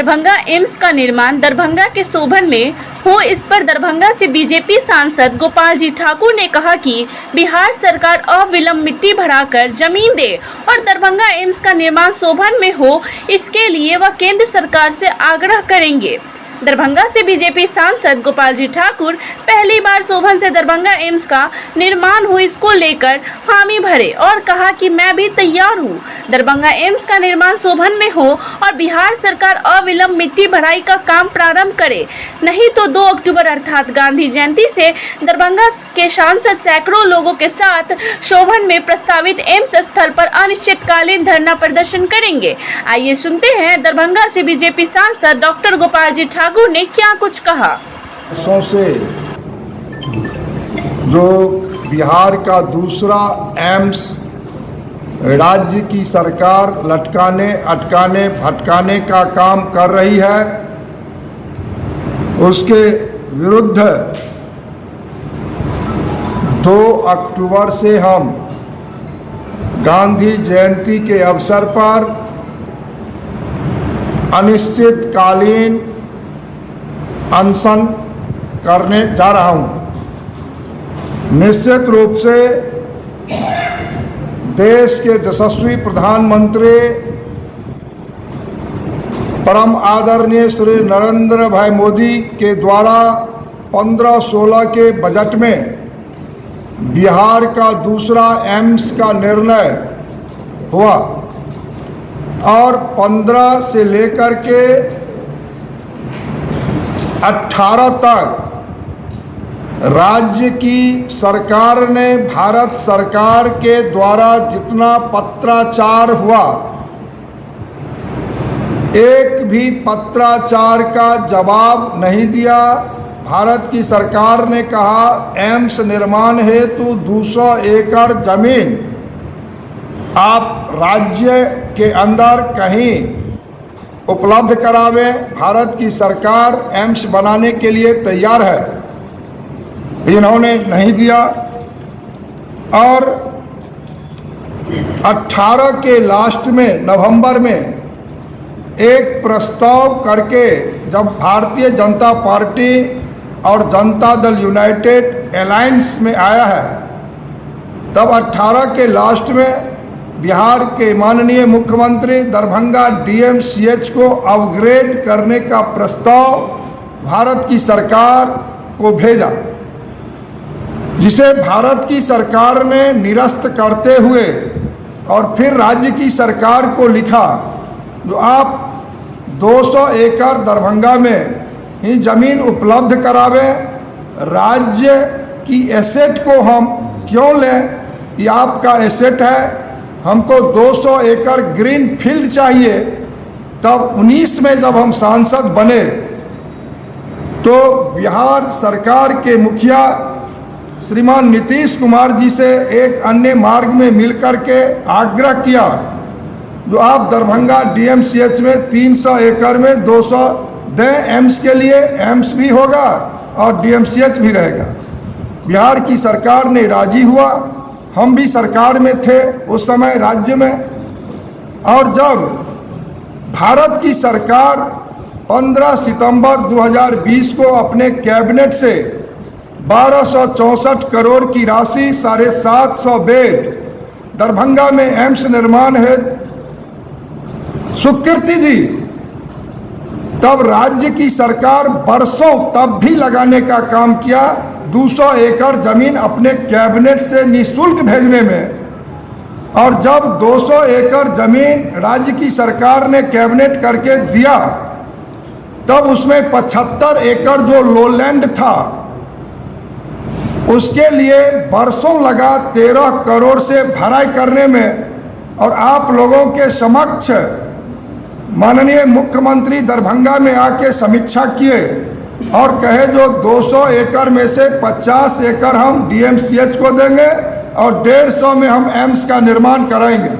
Darbhanga AIIMS का निर्माण दरभंगा के शोभन में हो, इस पर दरभंगा से बीजेपी सांसद गोपाल जी ठाकुर ने कहा कि बिहार सरकार अविलंब मिट्टी भराकर जमीन दे और दरभंगा एम्स का निर्माण शोभन में हो, इसके लिए वह केंद्र सरकार से आग्रह करेंगे। दरभंगा से बीजेपी सांसद गोपाल जी ठाकुर पहली बार शोभन से दरभंगा एम्स का निर्माण हो, इसको लेकर हामी भरे और कहा कि मैं भी तैयार हूं। दरभंगा एम्स का निर्माण शोभन में हो और बिहार सरकार अविलंब मिट्टी भराई का काम प्रारंभ करे, नहीं तो 2 अक्टूबर अर्थात गांधी जयंती से दरभंगा के सांसद सैकड़ों लोगों के साथ शोभन में प्रस्तावित एम्स स्थल पर अनिश्चितकालीन धरना प्रदर्शन करेंगे। आइए सुनते हैं दरभंगा से बीजेपी सांसद डॉक्टर गोपाल जी ठाकुर ने क्या कुछ कहा। से जो बिहार का दूसरा एम्स राज्य की सरकार लटकाने अटकाने भटकाने का काम कर रही है, उसके विरुद्ध 2 अक्टूबर से हम गांधी जयंती के अवसर पर अनिश्चितकालीन अनशन करने जा रहा हूं। निश्चित रूप से देश के यशस्वी प्रधानमंत्री परम आदरणीय श्री नरेंद्र भाई मोदी के द्वारा 15-16 के बजट में बिहार का दूसरा एम्स का निर्णय हुआ और 15 से लेकर के 18 तक राज्य की सरकार ने भारत सरकार के द्वारा जितना पत्राचार हुआ, एक भी पत्राचार का जवाब नहीं दिया। भारत की सरकार ने कहा एम्स निर्माण हेतु 200 एकड़ जमीन आप राज्य के अंदर कहीं उपलब्ध करावें। भारत की सरकार एम्स बनाने के लिए तैयार है, इन्होंने नहीं दिया। और 18 के लास्ट में नवंबर में एक प्रस्ताव करके जब भारतीय जनता पार्टी और जनता दल यूनाइटेड अलायंस में आया है, तब 18 के लास्ट में बिहार के माननीय मुख्यमंत्री दरभंगा डीएमसीएच को अपग्रेड करने का प्रस्ताव भारत की सरकार को भेजा, जिसे भारत की सरकार ने निरस्त करते हुए और फिर राज्य की सरकार को लिखा जो आप 200 एकड़ दरभंगा में ही जमीन उपलब्ध करावें, राज्य की एसेट को हम क्यों लें, ये आपका एसेट है, हमको 200 एकड़ ग्रीन फील्ड चाहिए। तब 19 में जब हम सांसद बने तो बिहार सरकार के मुखिया श्रीमान नीतीश कुमार जी से एक अन्य मार्ग में मिलकर के आग्रह किया जो आप दरभंगा डीएमसीएच में 300 एकड़ में 200 दें एम्स के लिए, एम्स भी होगा और डीएमसीएच भी रहेगा। बिहार की सरकार ने राजी हुआ, हम भी सरकार में थे उस समय राज्य में। और जब भारत की सरकार 15 सितंबर 2020 को अपने कैबिनेट से 1264 करोड़ की राशि 750 बेड दरभंगा में एम्स निर्माण है स्वीकृति दी, तब राज्य की सरकार बरसों तब भी लगाने का काम किया 200 एकड़ जमीन अपने कैबिनेट से निःशुल्क भेजने में। और जब 200 एकड़ जमीन राज्य की सरकार ने कैबिनेट करके दिया, तब उसमें 75 एकड़ जो लोलैंड था उसके लिए बरसों लगा 13 करोड़ से भराई करने में। और आप लोगों के समक्ष माननीय मुख्यमंत्री दरभंगा में आके समीक्षा किए और कहे जो 200 एकड़ में से 50 एकड़ हम डीएमसीएच को देंगे और 150 में हम एम्स का निर्माण कराएंगे।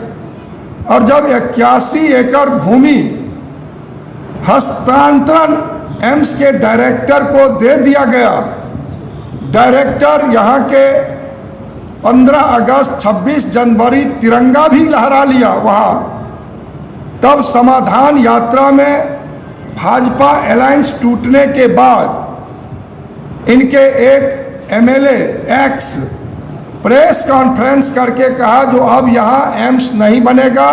और जब 81 एकड़ भूमि हस्तांतरण एम्स के डायरेक्टर को दे दिया गया, डायरेक्टर यहाँ के 15 अगस्त 26 जनवरी तिरंगा भी लहरा लिया वहाँ, तब समाधान यात्रा में भाजपा अलायंस टूटने के बाद इनके एक एमएलए एक्स प्रेस कॉन्फ्रेंस करके कहा जो अब यहाँ एम्स नहीं बनेगा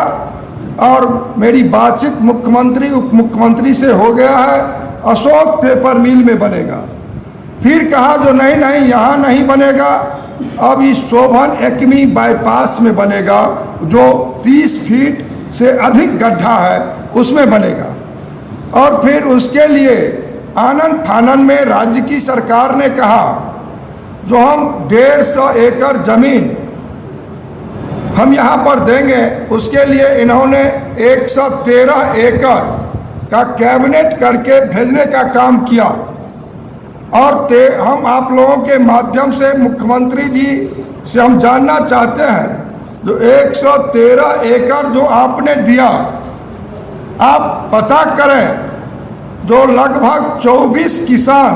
और मेरी बातचीत मुख्यमंत्री उप मुख्यमंत्री से हो गया है, अशोक पेपर मिल में बनेगा। फिर कहा जो नहीं नहीं यहाँ नहीं बनेगा, अब इस शोभन एकमी बाईपास में बनेगा जो 30 फीट से अधिक गड्ढा है उसमें बनेगा। और फिर उसके लिए आनन फानन में राज्य की सरकार ने कहा जो हम 150 एकड़ जमीन हम यहाँ पर देंगे, उसके लिए इन्होंने 113 एकड़ का कैबिनेट करके भेजने का काम किया। और हम आप लोगों के माध्यम से मुख्यमंत्री जी से हम जानना चाहते हैं जो 113 एकड़ जो आपने दिया, आप पता करें जो लगभग 24 किसान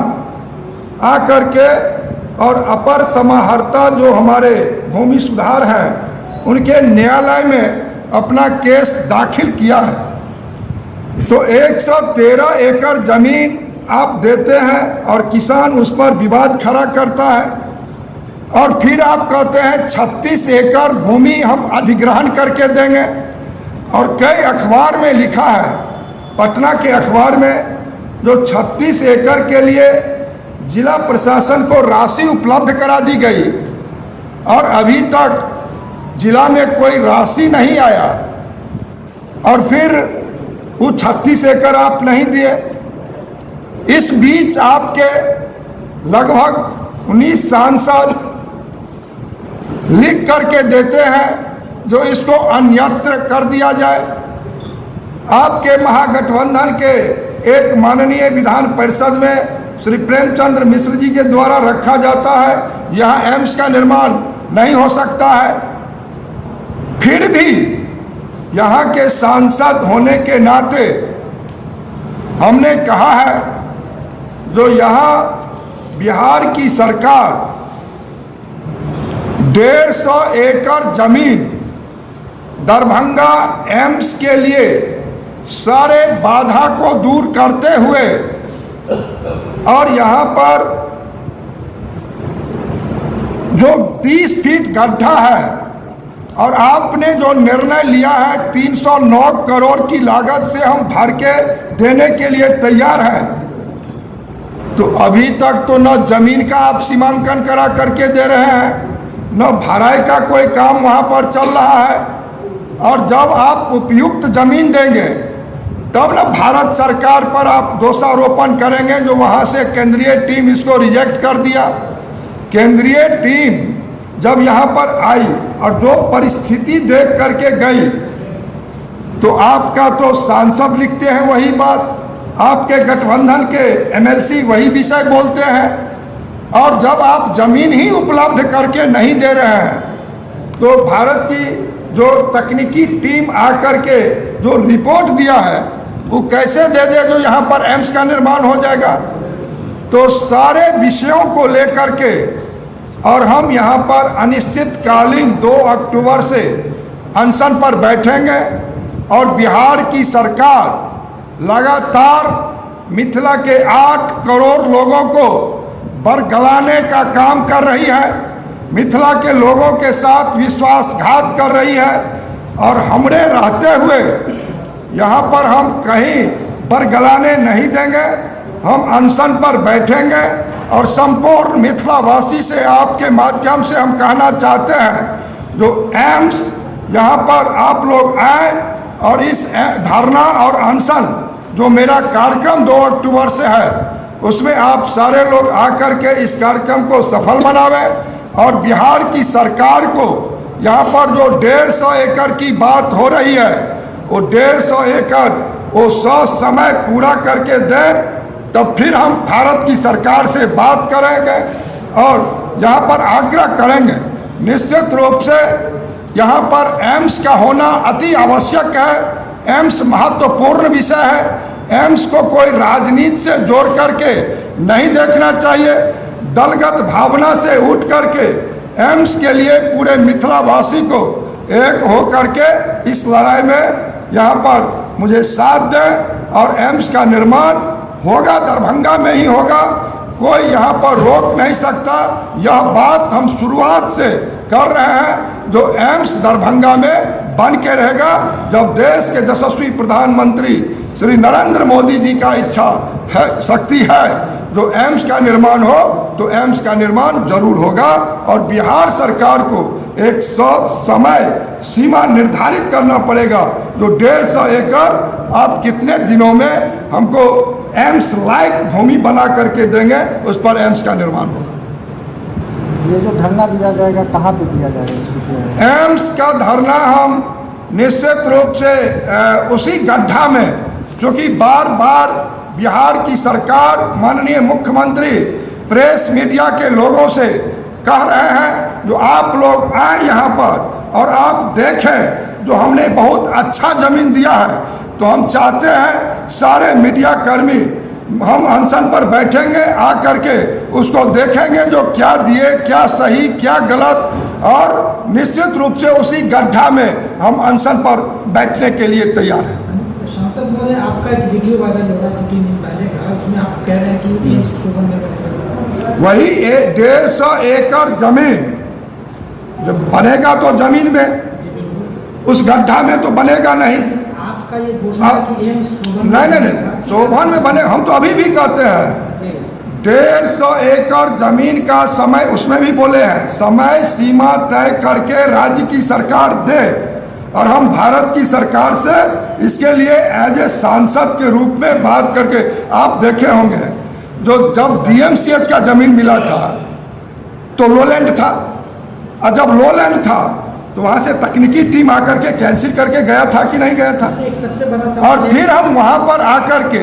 आकर के और अपर समाहर्ता जो हमारे भूमि सुधार हैं उनके न्यायालय में अपना केस दाखिल किया है। तो 113 एकड़ जमीन आप देते हैं और किसान उस पर विवाद खड़ा करता है और फिर आप कहते हैं 36 एकड़ भूमि हम अधिग्रहण करके देंगे। और कई अखबार में लिखा है, पटना के अखबार में, जो 36 एकड़ के लिए जिला प्रशासन को राशि उपलब्ध करा दी गई और अभी तक जिला में कोई राशि नहीं आया। और फिर वो 36 एकड़ आप नहीं दिए। इस बीच आपके लगभग 19 सांसद लिख करके देते हैं जो इसको अन्यत्र कर दिया जाए। आपके महागठबंधन के एक माननीय विधान परिषद में श्री प्रेमचंद्र मिश्र जी के द्वारा रखा जाता है यहाँ एम्स का निर्माण नहीं हो सकता है। फिर भी यहाँ के सांसद होने के नाते हमने कहा है जो यहाँ बिहार की सरकार 150 एकड़ जमीन दरभंगा एम्स के लिए सारे बाधा को दूर करते हुए और यहाँ पर जो 30 फीट गड्ढा है और आपने जो निर्णय लिया है 309 करोड़ की लागत से हम भर के देने के लिए तैयार हैं, तो अभी तक तो न जमीन का आप सीमांकन करा करके दे रहे हैं, न भराई का कोई काम वहाँ पर चल रहा है। और जब आप उपयुक्त जमीन देंगे तब न भारत सरकार पर आप दोषारोपण करेंगे जो वहाँ से केंद्रीय टीम इसको रिजेक्ट कर दिया। केंद्रीय टीम जब यहाँ पर आई और जो परिस्थिति देख करके गई तो आपका तो सांसद लिखते हैं वही बात, आपके गठबंधन के एमएलसी वही विषय बोलते हैं। और जब आप जमीन ही उपलब्ध करके नहीं दे रहे हैं तो भारत की जो तकनीकी टीम आकर के जो रिपोर्ट दिया है वो कैसे दे दे जो यहाँ पर एम्स का निर्माण हो जाएगा। तो सारे विषयों को लेकर के और हम यहाँ पर अनिश्चितकालीन 2 अक्टूबर से अनशन पर बैठेंगे और बिहार की सरकार लगातार मिथिला के 8 करोड़ लोगों को बरगलाने का काम कर रही है, मिथिला के लोगों के साथ विश्वासघात कर रही है। और हमरे रहते हुए यहाँ पर हम कहीं बरगलाने नहीं देंगे, हम अनशन पर बैठेंगे। और संपूर्ण मिथिलावासी से आपके माध्यम से हम कहना चाहते हैं जो एम्स यहाँ पर आप लोग आए और इस धरना और अनशन जो मेरा कार्यक्रम 2 अक्टूबर से है उसमें आप सारे लोग आकर के इस कार्यक्रम को सफल बनावें और बिहार की सरकार को यहाँ पर जो 150 एकड़ की बात हो रही है वो 150 एकड़ वो समय पूरा करके दें, तब फिर हम भारत की सरकार से बात करेंगे और यहाँ पर आग्रह करेंगे। निश्चित रूप से यहाँ पर एम्स का होना अति आवश्यक है, एम्स महत्वपूर्ण विषय है। एम्स को कोई राजनीति से जोड़ करके नहीं देखना चाहिए, दलगत भावना से उठ करके एम्स के लिए पूरे मिथिलावासी को एक हो करके इस लड़ाई में यहाँ पर मुझे साथ दें और एम्स का निर्माण होगा, दरभंगा में ही होगा, कोई यहाँ पर रोक नहीं सकता। यह बात हम शुरुआत से कर रहे हैं, जो एम्स दरभंगा में बन के रहेगा। जब देश के यशस्वी प्रधानमंत्री श्री नरेंद्र मोदी जी का इच्छा है, शक्ति है, जो एम्स का निर्माण हो तो एम्स का निर्माण जरूर होगा। और बिहार सरकार को एक समय सीमा निर्धारित करना पड़ेगा, जो 150 एकड़ आप कितने दिनों में हमको एम्स लायक भूमि बना करके देंगे, उस पर एम्स का निर्माण होगा। ये जो धरना दिया जाएगा कहाँ पे दिया जाएगा? एम्स का धरना हम निश्चित रूप से उसी गड्ढा में, क्योंकि बार बार बिहार की सरकार, माननीय मुख्यमंत्री प्रेस मीडिया के लोगों से कह रहे हैं, जो आप लोग आए यहाँ पर और आप देखें, जो हमने बहुत अच्छा जमीन दिया है, तो हम चाहते हैं सारे मीडिया कर्मी हम अनशन पर बैठेंगे, आकर के उसको देखेंगे, जो क्या दिए, क्या सही, क्या गलत, और निश्चित रूप से उसी गड्ढा में हम अनशन पर बैठने के लिए तैयार हैं। सांसद महोदय, आपका एक वीडियो वायरल हो रहा है 2-3 दिन पहले का, उसमें आप कह रहे हैं कि एम्स शोभन में बनेगा। वही 150 एकड़ जमीन जब बनेगा तो जमीन में, उस गड्ढा में तो बनेगा नहीं। आपका ये घोषणा कि एम्स शोभन नहीं, शोभन में बने, हम तो अभी भी कहते हैं 150 एकड़ जमीन का समय, उसमें भी बोले हैं समय सीमा तय करके राज्य की सरकार दे, और हम भारत की सरकार से इसके लिए एज ए सांसद के रूप में बात करके, आप देखे होंगे जो जब डीएमसीएच का जमीन मिला था तो लोलैंड था, और जब लोलैंड था तो वहां से तकनीकी टीम आकर के कैंसिल करके गया था कि नहीं गया था? एक सबसे बड़ा सवाल, और फिर हम वहां पर आकर के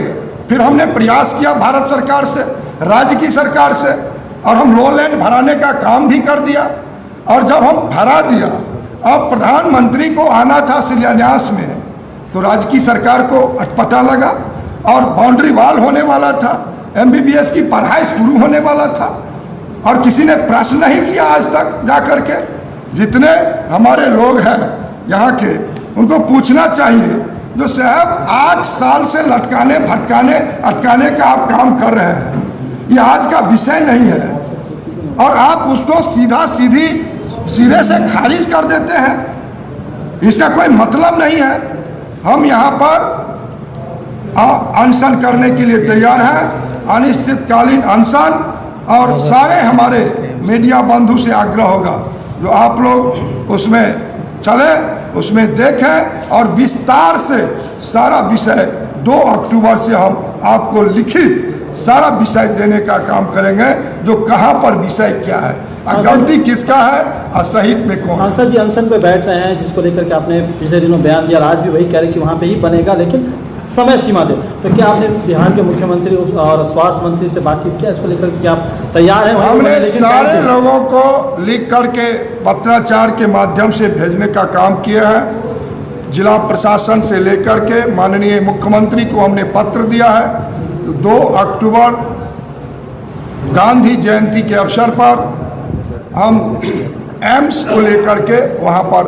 फिर हमने प्रयास किया भारत सरकार से, राज्य की सरकार से, और हम लोलैंड भराने का काम भी कर दिया। और जब हम भरा दिया, अब प्रधानमंत्री को आना था शिलान्यास में, तो राज्य की सरकार को अटपटा लगा, और बाउंड्री वॉल होने वाला था, एमबीबीएस की पढ़ाई शुरू होने वाला था, और किसी ने प्रश्न नहीं किया आज तक जाकर के। जितने हमारे लोग हैं यहाँ के, उनको पूछना चाहिए, जो साहब 8 साल से लटकाने भटकाने अटकाने का आप काम कर रहे हैं, ये आज का विषय नहीं है, और आप उसको सीधा सीधी सिरे से खारिज कर देते हैं, इसका कोई मतलब नहीं है। हम यहाँ पर अनशन करने के लिए तैयार हैं, अनिश्चितकालीन अनशन, और सारे हमारे मीडिया बंधु से आग्रह होगा, जो आप लोग उसमें चले, उसमें देखें, और विस्तार से सारा विषय 2 अक्टूबर से हम आपको लिखित सारा विषय देने का काम करेंगे, जो कहाँ पर विषय क्या है, गलती किसका है और सही में कौन। सांसद जी अनशन पे बैठ रहे हैं, जिसको लेकर के आपने पिछले दिनों बयान दिया, आज भी वही कह रहे हैं कि वहाँ पे ही बनेगा, लेकिन समय सीमा दे। तो क्या आपने बिहार के मुख्यमंत्री और स्वास्थ्य मंत्री से बातचीत किया इसको लेकर कि आप तैयार हैं? हमने सारे लोगों को लिख करके पत्राचार के माध्यम से भेजने का काम किया है। जिला प्रशासन से लेकर के माननीय मुख्यमंत्री को हमने पत्र दिया है। 2 अक्टूबर गांधी जयंती के अवसर पर हम एम्स को लेकर के वहाँ पर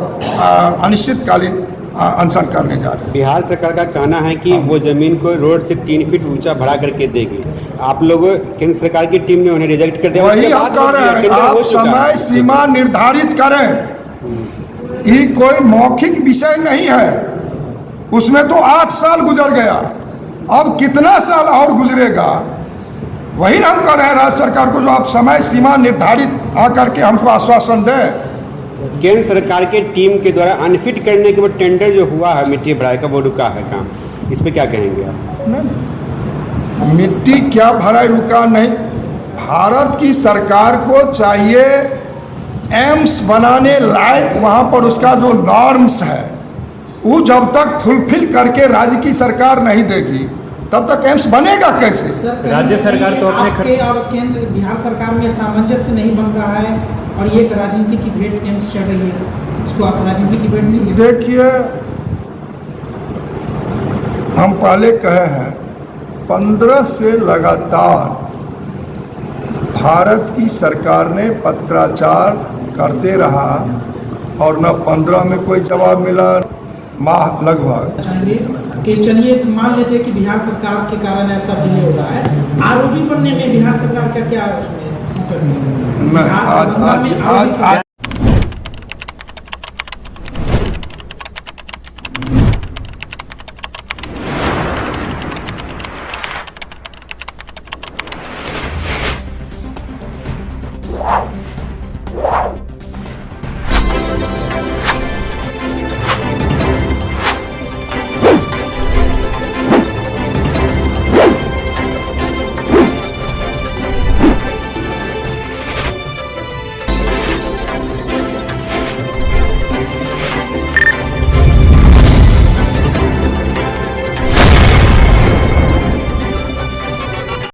अनिश्चितकालीन अनशन करने जा रहे हैं। बिहार सरकार का कहना है कि वो जमीन को रोड से 3 फीट ऊंचा बढ़ा करके देगी। आप लोगों केंद्र सरकार की टीम ने उन्हें रिजेक्ट कर दिया। वही हम कह रहे हैं, आप समय सीमा निर्धारित करें, ये कोई मौखिक विषय नहीं है। उसमें तो 8 साल गुजर गया, अब कितना साल और गुजरेगा? वही हम कह रहे हैं राज्य सरकार को, जो आप समय सीमा निर्धारित आकर के हमको आश्वासन दें। केंद्र सरकार के टीम के द्वारा अनफिट करने के बाद टेंडर जो हुआ है मिट्टी भराई का, वो रुका है काम, इस पे क्या कहेंगे आप? मिट्टी क्या भराई रुका नहीं, भारत की सरकार को चाहिए एम्स बनाने लायक, वहाँ पर उसका जो नॉर्म्स है वो जब तक फुलफिल करके राज्य की सरकार नहीं देगी तब तक एम्स बनेगा कैसे? राज्य सरकार तो अपने और केंद्र बिहार सरकार में सामंजस्य नहीं बन रहा है, और ये एक राजनीति की भेंट एम्स चल रही है, इसको आप राजनीति की भेंट नहीं देखिए, हम पहले कहे हैं 15 से लगातार भारत की सरकार ने पत्राचार करते रहा, और न 15 में कोई जवाब मिला, माह लगभग। चाहेंगे कि चलिए मान लेते हैं कि बिहार सरकार के कारण ऐसा डिले हो रहा है, आरोपी बनने में बिहार सरकार का क्या उसमें मैं आज